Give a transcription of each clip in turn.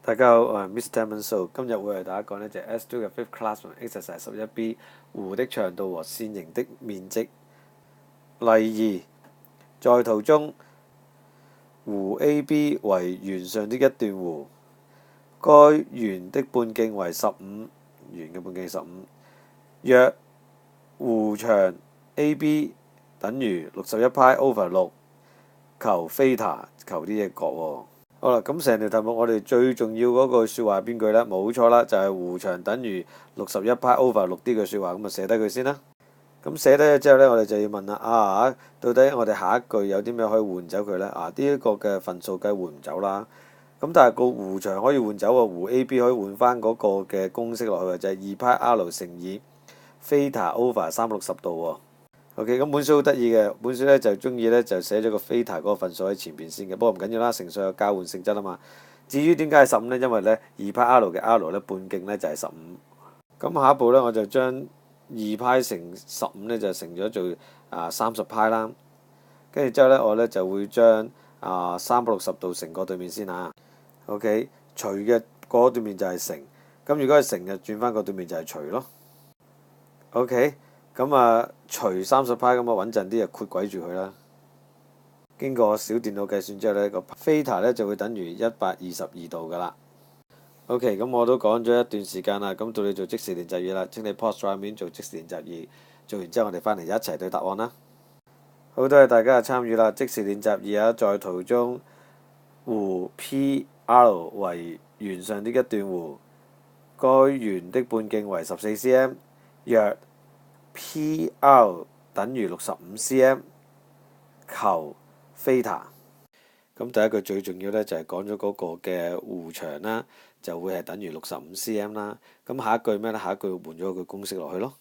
大家好，我係 Mr. Manso，今日會為大家講呢隻 S2 嘅 Fifth Class 同 Ex11B 弧的長度和線形的面積。例二，在圖中，弧 AB 為圓上的一段弧，該圓的半徑為15，圓嘅半徑15。若弧長 AB 等於61π/6，求 θ， 求呢隻角喎。好啦，咁成條題目我哋最重要嗰句説話係邊句呢？冇錯啦，就係弧長等於61π/6呢句説話，咁就寫低佢先啦。咁寫低咗之後呢，我哋就要問啦，到底我哋下一句有啲咩可以換走佢呢？呢一個嘅份數梗係換唔走啦。咁但係個弧長可以換走喎，弧 AB 可以換翻嗰個嘅公式落去，就係2πr乘以 θ/360度喎。OK， 咁本書好得意嘅，本書咧就中意咧就寫咗個 θ 嗰個份數喺前邊先嘅，不過唔緊要啦，乘數有交換性質啊嘛。至於點解係15呢？因為咧 2πr 嘅 r 咧半徑咧就係15。咁下一步咧我就將2π乘15咧就乘咗做30π啦。跟住之後咧我咧就會將360度乘過對面先啊。OK， 除嘅過對面就係乘，咁如果係乘就轉翻過對面就係除咯。OK。咁除30π咁穩陣啲就括鬼住佢啦。經過小電腦計算之後呢，個 θ 呢就會等於122度噶啦。OK， 咁我都講咗一段時間啦，咁到你做即時練習二啦，請你 pause 畫面做即時練習二，做完之後我哋翻嚟一齊對答案啦。好多謝大家嘅參與啦，即時練習二在圖中，弧 PR 為圓上的一段弧，該圓的半徑為14cm， 若PR 等於65cm， 求 θ。咁第一句最重要呢，就係講咗嗰個嘅弧長啦，就會係等於65cm啦。咁下一句咩呢？下一句換咗個公式落去咯。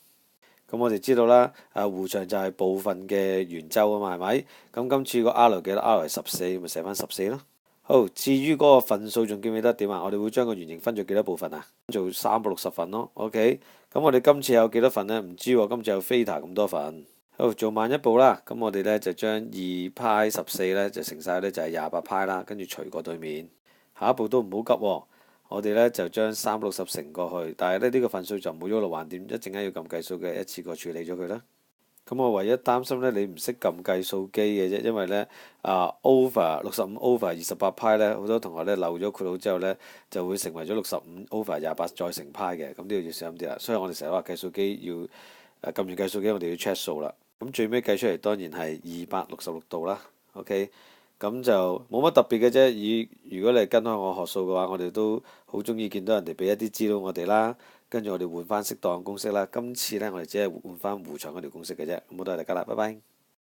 咁我哋知道啦，弧長就係部分嘅圓周啊嘛，係咪？咁今次個 R 幾多 ？R 係14，咪寫翻14咯。好，至於嗰個份數仲記唔記得點啊？我哋會將個圓形分咗幾多部分啊？做360份咯。OK， 咁我哋今次有幾多份呢？唔知喎，今次有 θ 咁多份。好，做慢一步啦。咁我哋呢就將2π14呢就乘晒呢就係28π啦，跟住除過對面。下一步都唔好急喎，我哋呢就將360乘過去，但係呢個份數就唔好喐落橫掂，一陣間要撳計數嘅，一次過處理咗佢啦。咁我唯一擔心呢，你唔識撳計數機嘅啫，因為呢over 65 over 28π呢，好多同學呢漏咗括號之後呢，就會成為咗65 over 28再乘派嘅，咁呢度要小心啲啦。所以我哋成日話計數機要撳完計數機，我哋要 check 數啦。咁最尾計出嚟當然係266度啦。OK， 咁就冇乜特別嘅啫。如果你係跟開我學數嘅話，我哋都好中意見到人哋俾一啲資料我哋啦。跟住我哋換翻適當公式啦。今次呢，我哋只係換翻弧長嗰條公式嘅啫。咁好多謝大家啦，拜拜。